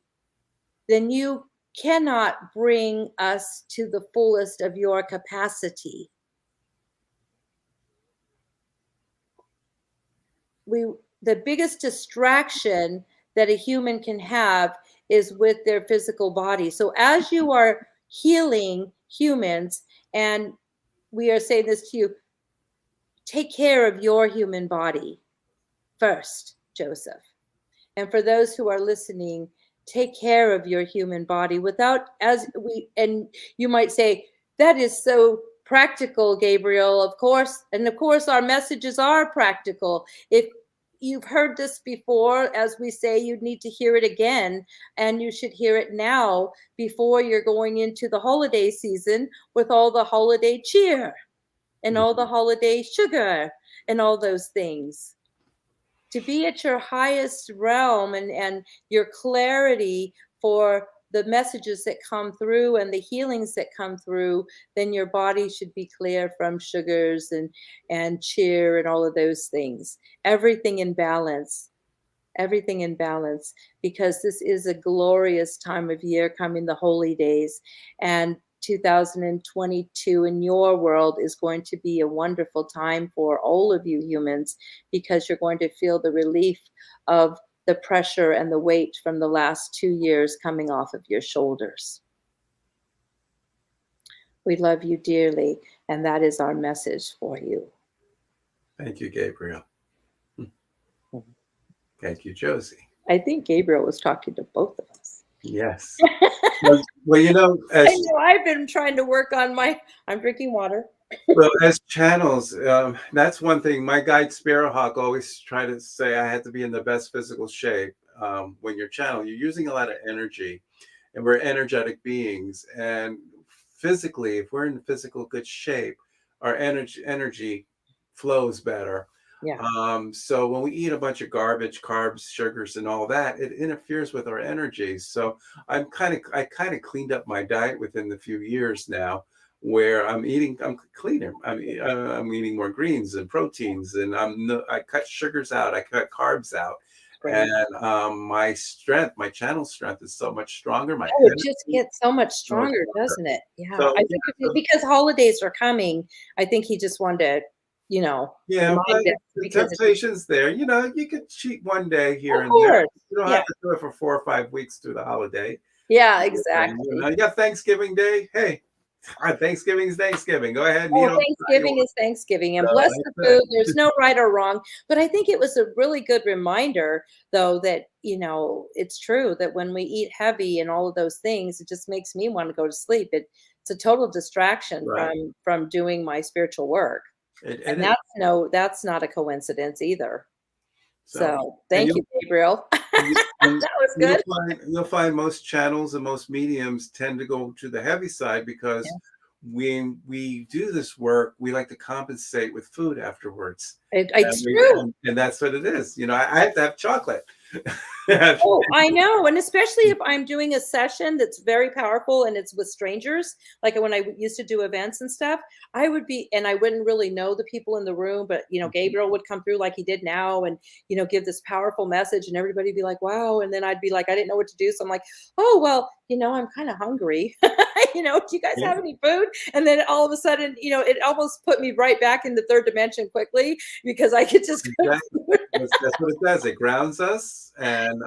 then you cannot bring us to the fullest of your capacity. we the biggest distraction that a human can have is with their physical body. So as you are healing humans, and we are saying this to you, take care of your human body first, Joseph. And for those who are listening, take care of your human body without, and you might say, that is so practical, Gabriel. Of course. And of course, our messages are practical. If you've heard this before, as we say, you need to hear it again, and you should hear it now before you're going into the holiday season with all the holiday cheer and all the holiday sugar and all those things. To be at your highest realm, and your clarity for the messages that come through and the healings that come through, then your body should be clear from sugars and cheer and all of those things. Everything in balance. everything in balance, because this is a glorious time of year coming, the holy days. And 2022 in your world is going to be a wonderful time for all of you humans, because you're going to feel the relief of the pressure and the weight from the last 2 years coming off of your shoulders. We love you dearly, and that is our message for you. Thank you, Gabriel. Mhm. Thank you, Josie. I think Gabriel was talking to both of us. Yes. Well, you know, I know I've been trying to work on I'm drinking water. as channels, that's one thing. My guide Sparrowhawk always tried to say I had to be in the best physical shape. When you're channeling, you're using a lot of energy, and we're energetic beings. And physically, if we're in physical good shape, our energy flows better. Yeah. So when we eat a bunch of garbage, carbs, sugars, and all that, it interferes with our energy. So I kind of cleaned up my diet within the few years now, where I'm cleaner. I'm eating more greens and proteins, and I cut sugars out, I cut carbs out, Great. and my channel strength is so much stronger. My Oh, it energy just gets so much so much stronger, stronger. doesn't it? Yeah. So I think because holidays are coming, I think he just wanted to, yeah, remind but us, the because temptation's there. You know, you could cheat one day here of and there. course. You don't Yeah. have to do it for 4 or 5 weeks through the holiday. Yeah, And, you exactly. know, you got Thanksgiving Day. Hey, Thanksgiving is Thanksgiving. Go ahead and eat Oh, all the time you Thanksgiving want. is Thanksgiving, and So bless the that's food. it. There's no right or wrong. But I think it was a really good reminder, though, that, it's true that when we eat heavy and all of those things, it just makes me want to go to sleep. It's a total distraction Right. from doing my spiritual work. It And is. that's not a coincidence either. So, So and thank you, Gabriel. and That was good. you'll find most channels and most mediums tend to go to the heavy side, because Yeah. when we do this work, we like to compensate with food afterwards. It's true. And that's what it is. You know, I have to have chocolate. Oh, I know. And especially if I'm doing a session that's very powerful and it's with strangers, like when I used to do events and stuff, and I wouldn't really know the people in the room, but, Gabriel would come through like he did now and, give this powerful message, and everybody be like, wow. And then I'd be like, I didn't know what to do. So I'm like, oh, well, I'm kind of hungry. Do you guys Yeah, have any food? And then all of a sudden, it almost put me right back in the third dimension quickly, because I could just cook exactly. food. That's what it does. It grounds us, and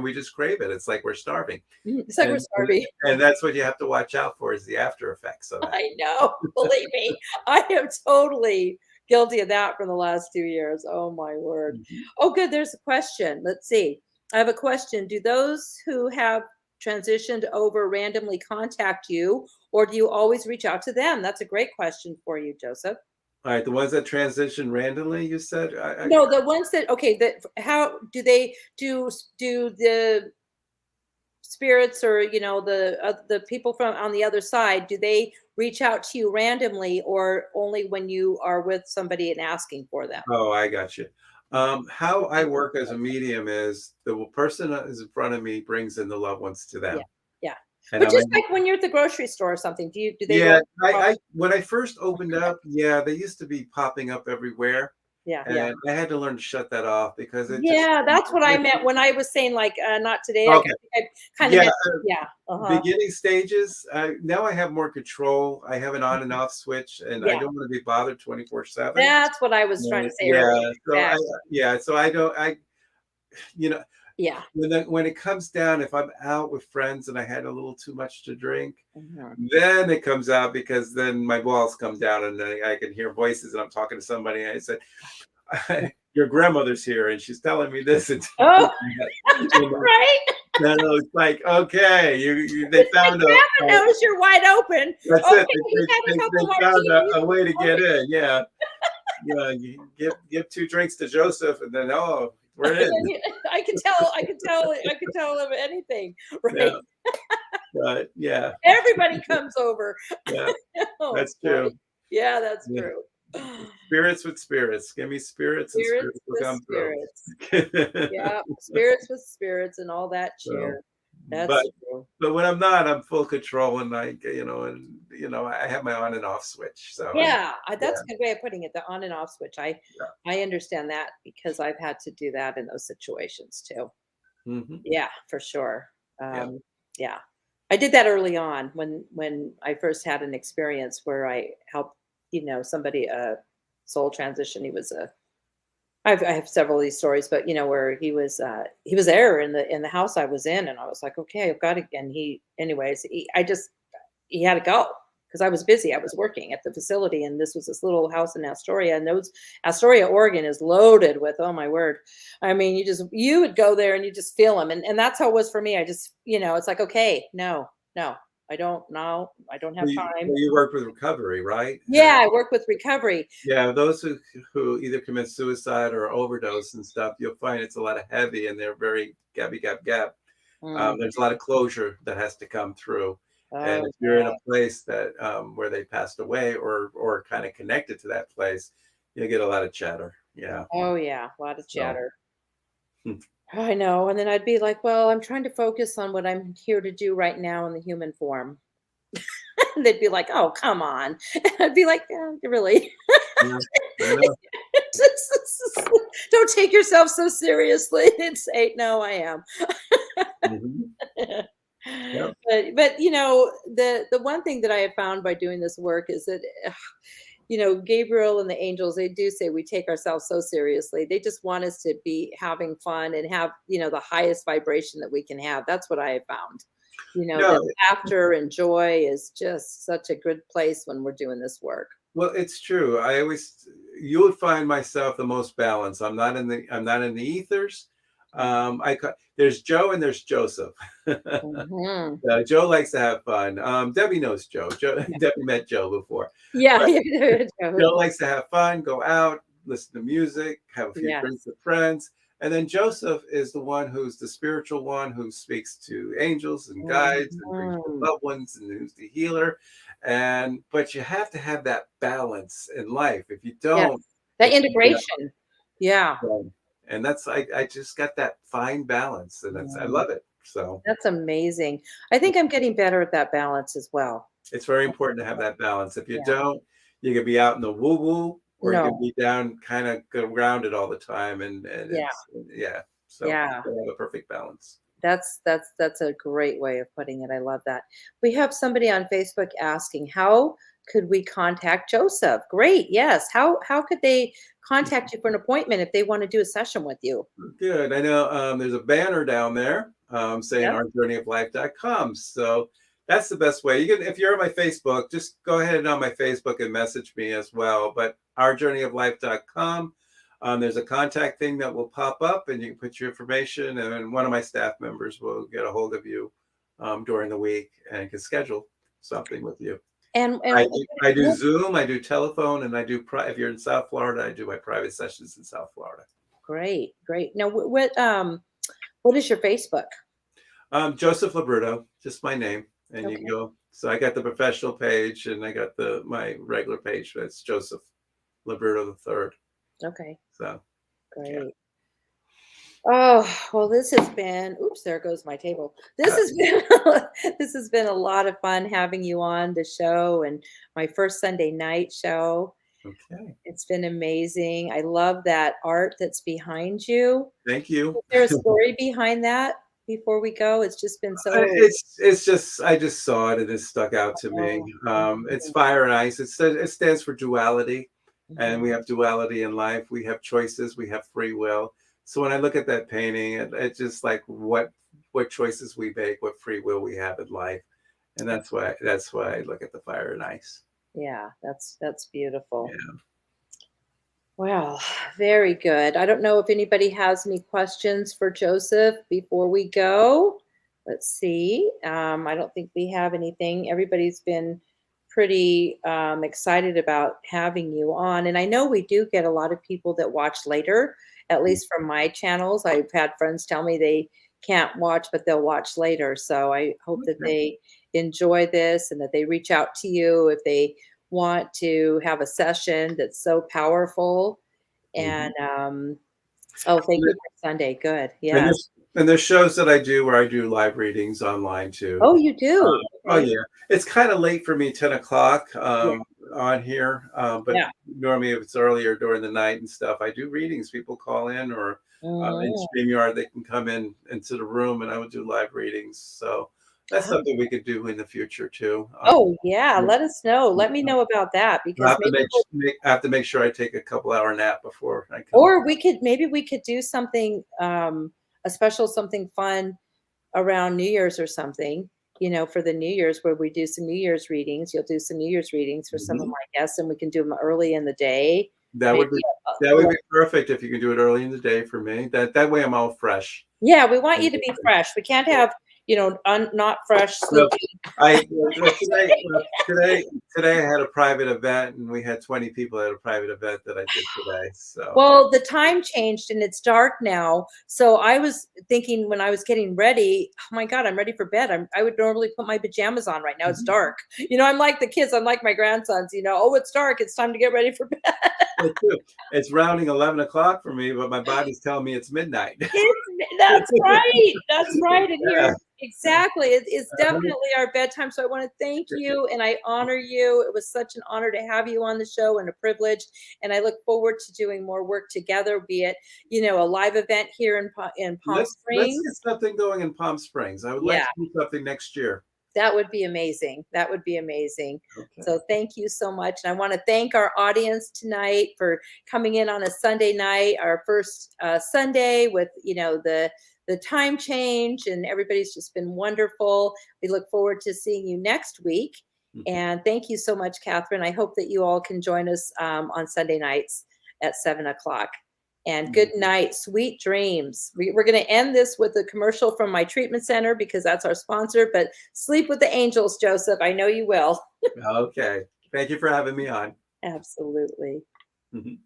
we just crave it. It's like we're starving, It's like we're and starving. and that's what you have to watch out for, is the after effects of that. I know. Believe me, I am totally guilty of that for the last 2 years. Oh my word. Mhm. Oh, good. There's a question. Let's see. I have a question. Do those who have transitioned over randomly contact you, or do you always reach out to them? That's a great question for you, Joseph. All right, the ones that transition randomly, you said. No, the ones that okay. That how do they do the spirits, or the people from on the other side, do they reach out to you randomly, or only when you are with somebody and asking for them? Oh, I got you. How I work as a medium is the person that is in front of me brings in the loved ones to Yeah, them, yeah. and But I'm just able. like when you're at the grocery store or something, do they Yeah, roll? I when I first opened up, yeah, they used to be popping up everywhere, Yeah, yeah. and I had to learn to shut that off, because it just. Yeah, that's what I meant when I was saying, like, not today. Okay. I kind of Yeah, meant, yeah. Uh-huh. beginning stages. Now I have more control. I have an on and off switch, and I Yeah, don't want to be bothered 24/7. that's what I was trying to say Yeah, earlier. so I Exactly. yeah, so I don't I you know Yeah. when it comes down, if I'm out with friends and I had a little too much to drink, Mhm. then it comes out, because then my walls come down, and then I can hear voices, and I'm talking to somebody, and I said, "Your grandmother's here, and she's telling me this and Oh, you know, right. then it's like, okay, they It's like found grandma knows you're wide open. that's it. Okay, you have a couple They found martinis. a way to get Okay. in. Yeah, yeah. You give two drinks to Joseph, and then we're in. I can tell him anything, Yeah, right? but yeah, Everybody comes over. yeah. Oh That's boy. true. Yeah, that's Yeah. true. Spirits with spirits. Give me spirits, and spirits Spirits will with come through. spirits. Yeah, spirits with spirits and all that So cheer. But That's true. but when I'm not, I'm full control, and I have my on and off switch. So Yeah, yeah, that's a good way of putting it, the on and off switch. yeah. I understand that because I've had to do that in those situations too. Hmm. Yeah, for sure. Yeah. Yeah. I did that early on when I first had an experience where I helped, somebody soul transition. I have several of these stories, but where he was there in the house I was in, and I was like, okay, I've got to. And he had to go because I was busy. I was working at the facility, and this was this little house in Astoria, and those Astoria, Oregon, is loaded with, oh my word. I mean, you would go there and you just feel them, and that's how it was for me. I just, it's like, okay, no, no, I don't know, I don't have time. Well, you work with recovery, right? Yeah, I work with recovery. Yeah, those who either commit suicide or overdose and stuff, you'll find it's a lot of heavy, and they're very gabby gab gab. Mm. There's a lot of closure that has to come through, and Oh if you're in yeah. a place that where they passed away or kind of connected to that place, you get a lot of chatter. Yeah. Oh yeah, a lot of So chatter. I know. And then I'd be like, well, I'm trying to focus on what I'm here to do right now in the human form. And they'd be like, oh, come on. And I'd be like, yeah, really? yeah, I know. Don't take yourself so seriously. And say, no, I am. Hmm. Yep. But the one thing that I have found by doing this work is that Gabriel and the angels, they do say we take ourselves so seriously. They just want us to be having fun and have, the highest vibration that we can have. That's what I have found. No, That laughter and joy is just such a good place when we're doing this work. well, it's true. You would find myself the most balanced. I'm not in the ethers. There's Joe and there's Joseph. Mhm. Joe likes to have fun. Debbie knows Joe. Debbie met Joe before. Yeah. But Yeah. Joe likes to have fun, go out, listen to music, have a few drinks Yes. with friends. And then Joseph is the one who's the spiritual one who speaks to angels and guides and brings the Mhm. loved ones and who's the healer. But you have to have that balance in life. If you Yes. don't, That it's integration. Yeah. and I just got that fine balance, and I Mm. love it. So That's amazing. I think I'm getting better at that balance as well. it's very important to have that balance. If you Yeah. don't, you can be out in the woo woo, or you can No. be down kind of grounded all the time, and Yeah. it's yeah. So Yeah. you have a perfect balance. That's a great way of putting it. I love that. We have somebody on Facebook asking, how could we contact Joseph? Great. Yes. How could they contact you for an appointment if they want to do a session with you? Good. I know there's a banner down there saying Yep. ourjourneyoflife.com. So that's the best way. If you're on my Facebook, just go ahead on my Facebook and message me as well. But ourjourneyoflife.com, there's a contact thing that will pop up, and you can put your information, and then one of my staff members will get a hold of you during the week and can schedule something with you. And I do Zoom, I do telephone, and I do if you're in South Florida, I do my private sessions in South Florida. great, great. Now, what is your Facebook? Joseph LoBrutto, just my name, and you can Okay. go. So I got the professional page, and I got my regular page. That's Joseph LoBrutto III. Okay. So yeah, Great. Oh, well, this has been, oops, there goes my table. This uh, has been, this has been a lot of fun having you on the show and my first Sunday night show. okay. It's been amazing. I love that art that's behind you. Thank you. Is there a story behind that before we go? It's just been so. It's just I just saw it and it stuck out to me. Oh, It's fire and ice. It stands for duality, and mhm. we have duality in life. We have choices. We have free will. So when I look at that painting, it's just like what choices we make, what free will we have in life, and that's why I look at the fire and ice. Yeah, that's beautiful. Yeah. Well, very good. I don't know if anybody has any questions for Joseph before we go. Let's see. I don't think we have anything. Everybody's been pretty excited about having you on. And I know we do get a lot of people that watch later, at least from my channels. I've had friends tell me they can't watch, but they'll watch later. So I hope that Okay. they enjoy this and that they reach out to you if they want to have a session that's so powerful. Mhm. And oh, thank you for Sunday. Good. And Yes. And there's shows that I do where I do live readings online too. Oh, you do? Oh Okay. yeah, it's kind of late for me, 10 o'clock Yeah. on here. But Yeah. normally, if it's earlier during the night and stuff, I do readings. People call in, or in Mhm. StreamYard, they can come in into the room, and I would do live readings. So that's something we could do in the future too. Oh, yeah, Yeah, let us know. yeah. Let me know about that I because have to maybe we'll I have to make sure I take a couple-hour nap before I come. or maybe we could do something, a special something fun around New Year's or something, for the New Year's where we do some New Year's readings. You'll do some New Year's readings for some of Mhm. my guests, and we can do them early in the day. That Maybe, would be uh, that would ele be perfect if you can do it early in the day for me. That way I'm all fresh. yeah, we want you to be fresh. We can't have, not fresh, Well, sleepy. today I had a private event, and we had 20 people at a private event that I did today. So Well, the time changed and it's dark now. So I was thinking when I was getting ready, oh my God, I'm ready for bed. I would normally put my pajamas on right now. It's Mhm. dark. I'm like the kids, I'm like my grandsons, oh, it's dark. It's time to get ready for bed. Me too. It's rounding 11 o'clock for me, but my body's telling me it's midnight. That's right. That's right. And Yeah. here, exactly. It's definitely our bedtime. So I want to thank you and I honor you. It was such an honor to have you on the show and a privilege. And I look forward to doing more work together, be it, a live event here in Palm Let's Springs. get something going in Palm Springs. I would like Yeah, to do something next year. that would be amazing. That would be amazing. Okay. So thank you so much. And I want to thank our audience tonight for coming in on a Sunday night, our first Sunday with, the time change, and everybody's just been wonderful. We look forward to seeing you next week. Mhm. And thank you so much, Catherine. I hope that you all can join us on Sunday nights at 7 o'clock. And good Mhm. night, sweet dreams. We're going to end this with a commercial from my treatment center because that's our sponsor. But sleep with the angels, Joseph. I know you will. Okay. Thank you for having me on. Absolutely. Mhm.